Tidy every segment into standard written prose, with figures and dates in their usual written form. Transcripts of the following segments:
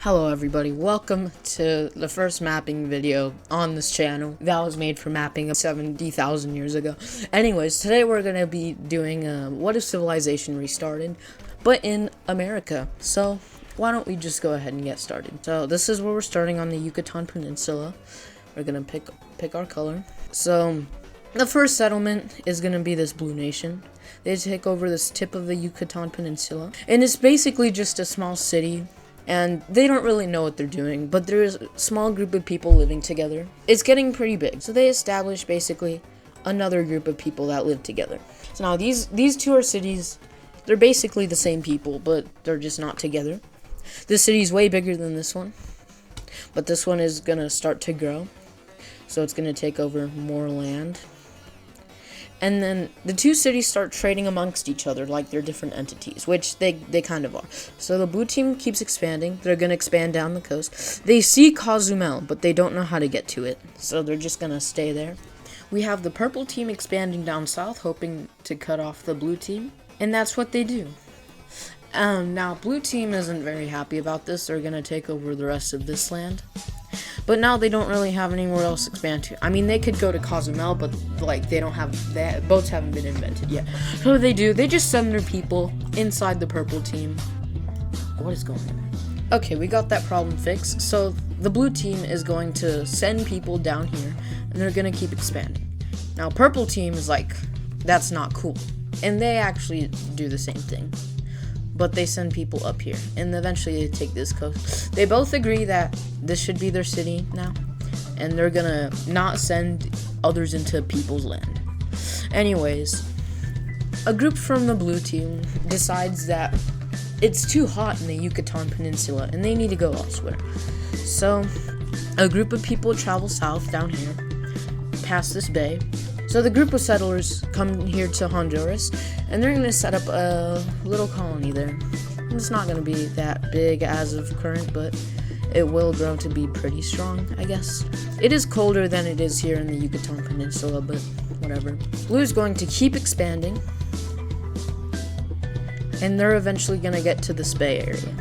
Hello everybody, welcome to the first mapping video on this channel that was made for mapping of 70,000 years ago. Anyways, today we're going to be doing what if civilization restarted, but in America. So why don't we just go ahead and get started. So this is where we're starting on the Yucatan Peninsula. We're going to pick our color. So the first settlement is going to be this blue nation. They take over this tip of the Yucatan Peninsula, and it's basically just a small city. And they don't really know what they're doing, but there's a small group of people living together. It's getting pretty big, so they establish basically another group of people that live together. So now these two are cities. They're basically the same people, but they're just not together. This city's way bigger than this one, but this one is gonna start to grow, so it's gonna take over more land. And then the two cities start trading amongst each other like they're different entities, which they kind of are. So the blue team keeps expanding. They're going to expand down the coast. They see Cozumel, but they don't know how to get to it, so they're just going to stay there. We have the purple team expanding down south, hoping to cut off the blue team, and that's what they do. Now, blue team isn't very happy about this. They're going to take over the rest of this land. But now they don't really have anywhere else to expand to. I mean, they could go to Cozumel, but like they don't have that. Boats haven't been invented yet. So what do? They just send their people inside the purple team. What is going on? Okay, we got that problem fixed. So the blue team is going to send people down here, and they're gonna keep expanding. Now, purple team is like, that's not cool, and they actually do the same thing. But they send people up here, and eventually they take this coast. They both agree that this should be their city now, and they're gonna not send others into people's land. Anyways, a group from the blue team decides that it's too hot in the Yucatan Peninsula, and they need to go elsewhere. So, a group of people travel south down here, past this bay. So the group of settlers come here to Honduras, and they're going to set up a little colony there. It's not going to be that big as of current, but it will grow to be pretty strong, I guess. It is colder than it is here in the Yucatan Peninsula, but whatever. Blue is going to keep expanding, and they're eventually going to get to this bay area.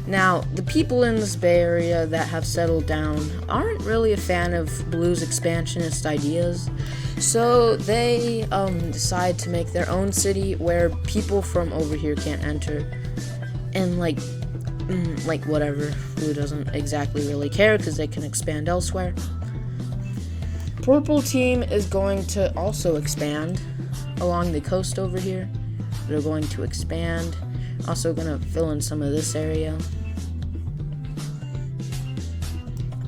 Now, the people in this bay area that have settled down aren't really a fan of Blue's expansionist ideas, so they decide to make their own city where people from over here can't enter, and like whatever. Blue doesn't exactly really care because they can expand elsewhere. Purple team is going to also expand along the coast over here. They're going to expand. Also gonna fill in some of this area.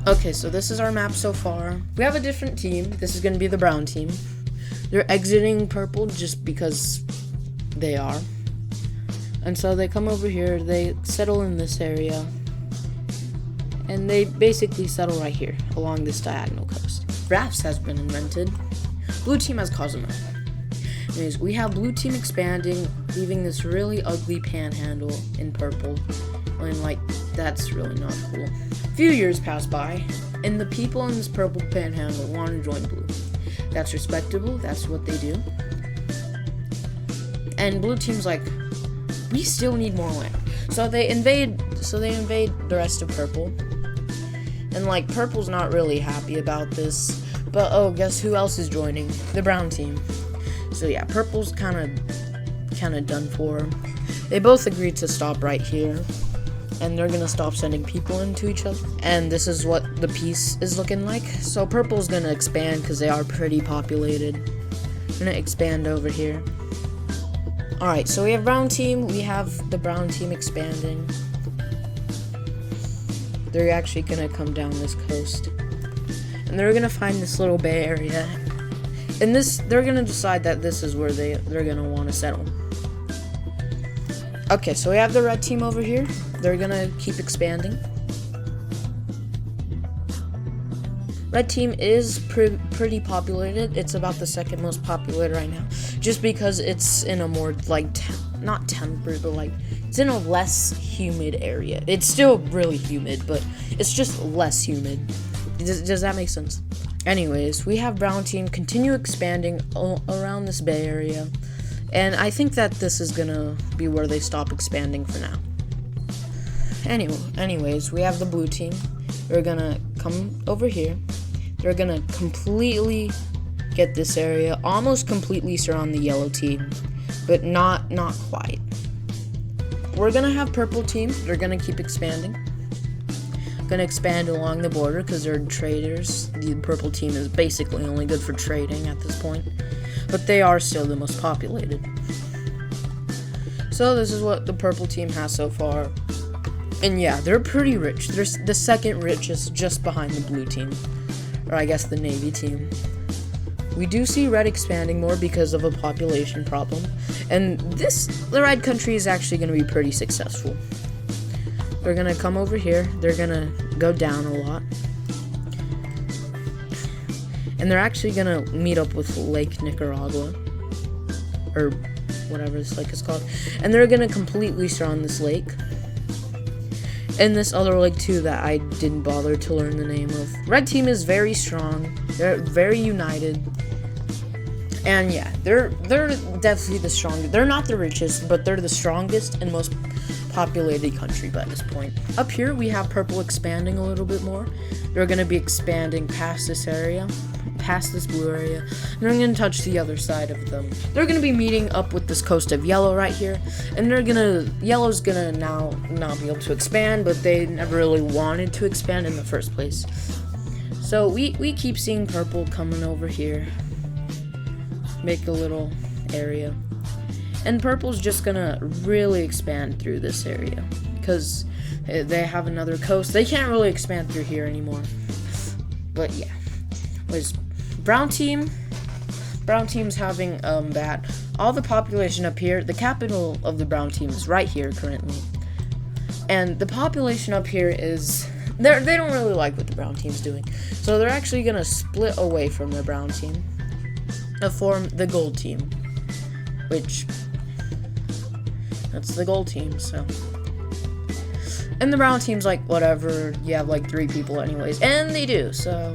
Okay, so this is our map so far. We have a different team. This is gonna be the brown team. They're exiting purple just because they are. And so they come over here, they settle in this area, and they basically settle right here along this diagonal coast. Rafts has been invented. Blue team has Cozumel. Anyways, we have blue team expanding, leaving this really ugly panhandle in purple, and like, that's really not cool. A few years pass by, and the people in this purple panhandle want to join blue. That's respectable, that's what they do. And blue team's like, we still need more land. So they invade the rest of purple. And like, purple's not really happy about this, but oh, guess who else is joining? The brown team. So yeah, purple's kind of done for. They both agreed to stop right here, and they're gonna stop sending people into each other. And this is what the peace is looking like. So purple's gonna expand because they are pretty populated. Gonna expand over here. All right, so we have brown team. We have the brown team expanding. They're actually gonna come down this coast, and they're gonna find this little bay area. And they're gonna decide that this is where they're gonna want to settle. Okay, so we have the red team over here. They're gonna keep expanding. Red team is pretty populated. It's about the second most populated right now, just because it's in a more like not temperate, but like it's in a less humid area. It's still really humid, but it's just less humid. Does that make sense? Anyways, we have brown team continue expanding around this bay area, and I think that this is gonna be where they stop expanding for now. anyways, we have the blue team. They're gonna come over here. They're gonna completely get this area, almost completely surround the yellow team, but not quite. We're gonna have purple team. They're gonna keep expanding. Gonna expand along the border because they're traders. The purple team is basically only good for trading at this point, but they are still the most populated. So this is what the purple team has so far. And yeah, they're pretty rich. They're the second richest, just behind the blue team, or I guess the navy team. We do see red expanding more because of a population problem, and the red country is actually going to be pretty successful. They're going to come over here. They're going to go down a lot, and they're actually going to meet up with Lake Nicaragua, or whatever this lake is called, and they're going to completely surround this lake. And this other lake too that I didn't bother to learn the name of. Red team is very strong. They're very united. And yeah, they're definitely the strongest. They're not the richest, but they're the strongest and most populated country by this point. Up here we have purple expanding a little bit more. They're going to be expanding past this area, past this blue area, and they're going to touch the other side of them. They're going to be meeting up with this coast of yellow right here, and yellow's going to now not be able to expand, but they never really wanted to expand in the first place. So we keep seeing purple coming over here, make a little area, and purple's just going to really expand through this area, because they have another coast. They can't really expand through here anymore. But yeah. Brown team's having that. All the population up here, the capital of the brown team is right here currently. And the population up here is they don't really like what the brown team's doing. So they're actually gonna split away from the brown team to form the gold team. Which that's the gold team, so. And the brown team's like, whatever, you have like 3 people anyways. And they do, so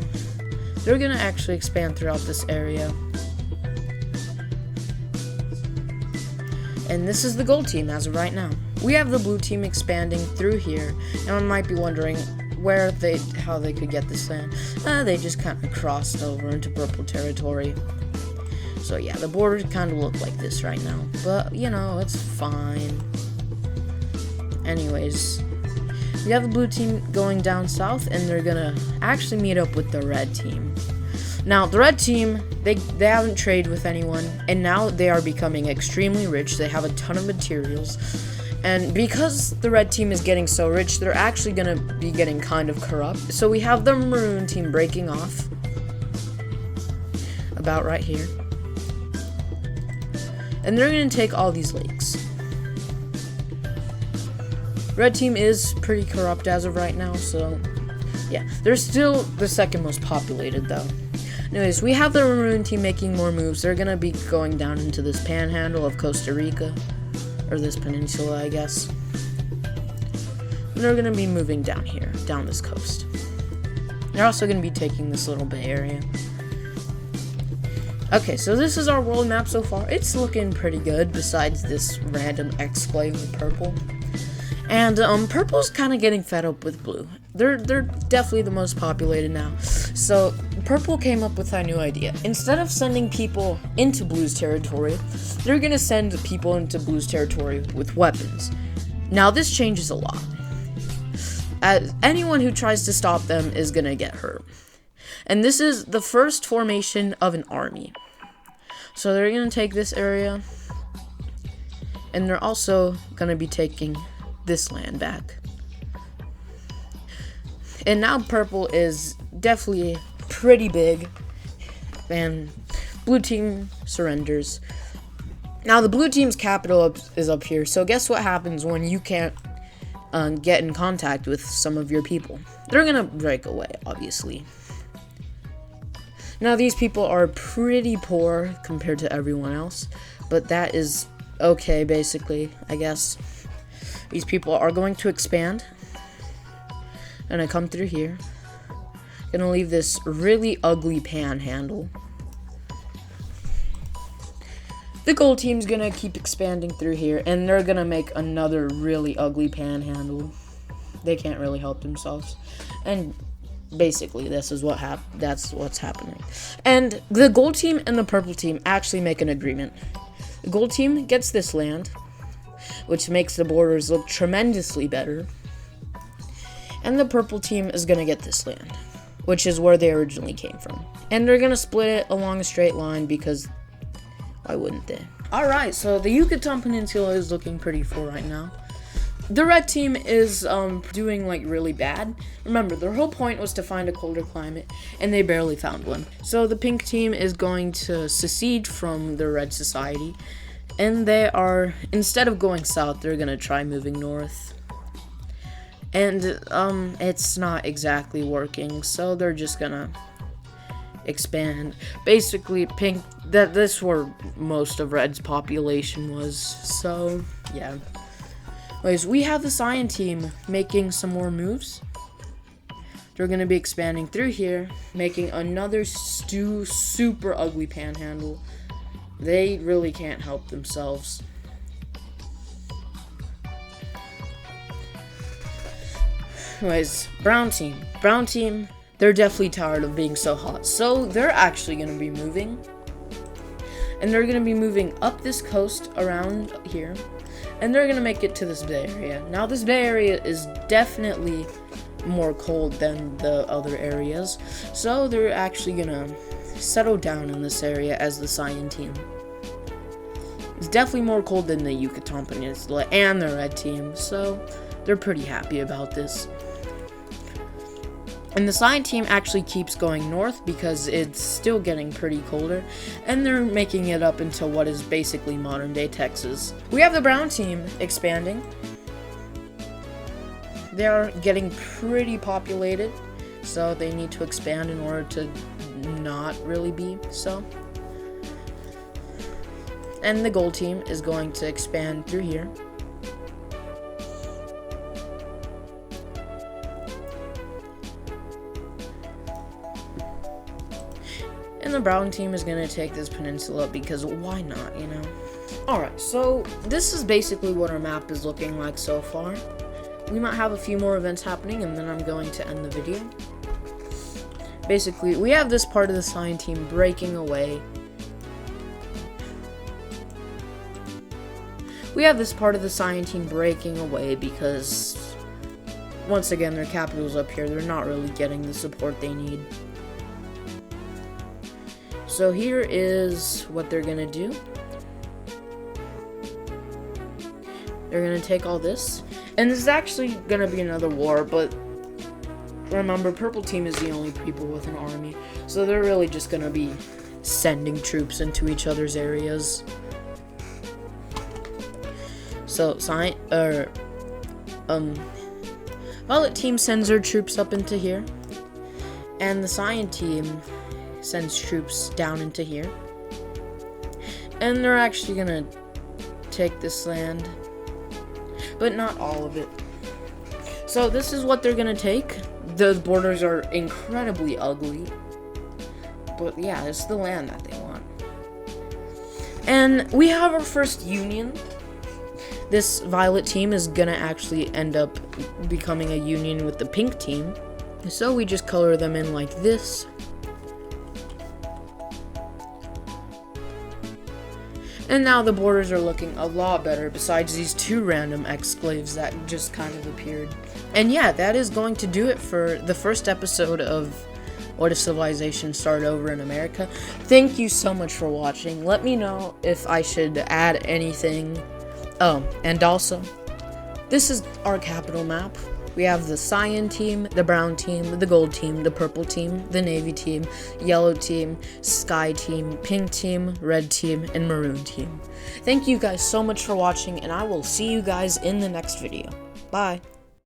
they're gonna actually expand throughout this area. And this is the gold team as of right now. We have the blue team expanding through here, and I might be wondering how they could get this land. They just kind of crossed over into purple territory. So yeah, the borders kind of look like this right now, but you know, it's fine. Anyways, we have the blue team going down south, and they're gonna actually meet up with the red team. Now, the red team, they haven't traded with anyone, and now they are becoming extremely rich. They have a ton of materials, and because the red team is getting so rich, they're actually gonna be getting kind of corrupt. So we have the maroon team breaking off, about right here, and they're gonna take all these lakes. Red team is pretty corrupt as of right now, so yeah. They're still the second most populated, though. Anyways, we have the maroon team making more moves. They're gonna be going down into this panhandle of Costa Rica, or this peninsula, I guess. And they're gonna be moving down here, down this coast. They're also gonna be taking this little bay area. Okay, so this is our world map so far. It's looking pretty good, besides this random exclave with purple. And purple's kind of getting fed up with blue. They're definitely the most populated now. So purple came up with a new idea. Instead of sending people into blue's territory, they're gonna send people into blue's territory with weapons. Now this changes a lot. As anyone who tries to stop them is gonna get hurt. And this is the first formation of an army. So they're gonna take this area, and they're also gonna be taking this land back. And now purple is definitely pretty big, and blue team surrenders. Now the blue team's capital is up here, so guess what happens when you can't get in contact with some of your people? They're gonna break away, obviously. Now these people are pretty poor compared to everyone else, but that is okay, basically, I guess. These people are going to expand, and I come through here. Gonna leave this really ugly panhandle. The gold team's gonna keep expanding through here, and they're gonna make another really ugly panhandle. They can't really help themselves. And basically, that's what's happening. And the gold team and the purple team actually make an agreement. The gold team gets this land, which makes the borders look tremendously better. And the purple team is going to get this land, which is where they originally came from. And they're going to split it along a straight line because why wouldn't they? Alright, so the Yucatan Peninsula is looking pretty full right now. The red team is doing like really bad. Remember, their whole point was to find a colder climate, and they barely found one. So the pink team is going to secede from the red society, and they are, instead of going south, they're gonna try moving north. And it's not exactly working, so they're just gonna expand. Basically, pink, this where most of red's population was. So yeah. Anyways, we have the cyan team making some more moves. They're going to be expanding through here, making another super ugly panhandle. They really can't help themselves. Anyways, brown team, they're definitely tired of being so hot. So they're actually going to be moving. And they're going to be moving up this coast around here. And they're going to make it to this bay area. Now, this bay area is definitely more cold than the other areas. So, they're actually going to settle down in this area as the cyan team. It's definitely more cold than the Yucatan Peninsula and the red team. So, they're pretty happy about this. And the cyan team actually keeps going north because it's still getting pretty colder, and they're making it up into what is basically modern-day Texas. We have the brown team expanding. They are getting pretty populated, so they need to expand in order to not really be so. And the gold team is going to expand through here. And the brown team is going to take this peninsula because why not, you know? Alright, so this is basically what our map is looking like so far. We might have a few more events happening and then I'm going to end the video. Basically, we have this part of the cyan team breaking away. We have this part of the cyan team breaking away because, once again, their capital's up here. They're not really getting the support they need. So here is what they're gonna do. They're gonna take all this, and this is actually gonna be another war, but remember, purple team is the only people with an army, so they're really just gonna be sending troops into each other's areas. So violet team sends their troops up into here, and the cyan team sends troops down into here. And they're actually gonna take this land, but not all of it. So this is what they're gonna take. The borders are incredibly ugly, but yeah, it's the land that they want. And we have our first union. This violet team is gonna actually end up becoming a union with the pink team. So we just color them in like this. And now the borders are looking a lot better, besides these two random exclaves that just kind of appeared. And yeah, that is going to do it for the first episode of What If Civilization Started Over in America. Thank you so much for watching. Let me know if I should add anything. Oh, and also, this is our capital map. We have the cyan team, the brown team, the gold team, the purple team, the navy team, yellow team, sky team, pink team, red team, and maroon team. Thank you guys so much for watching, and I will see you guys in the next video. Bye.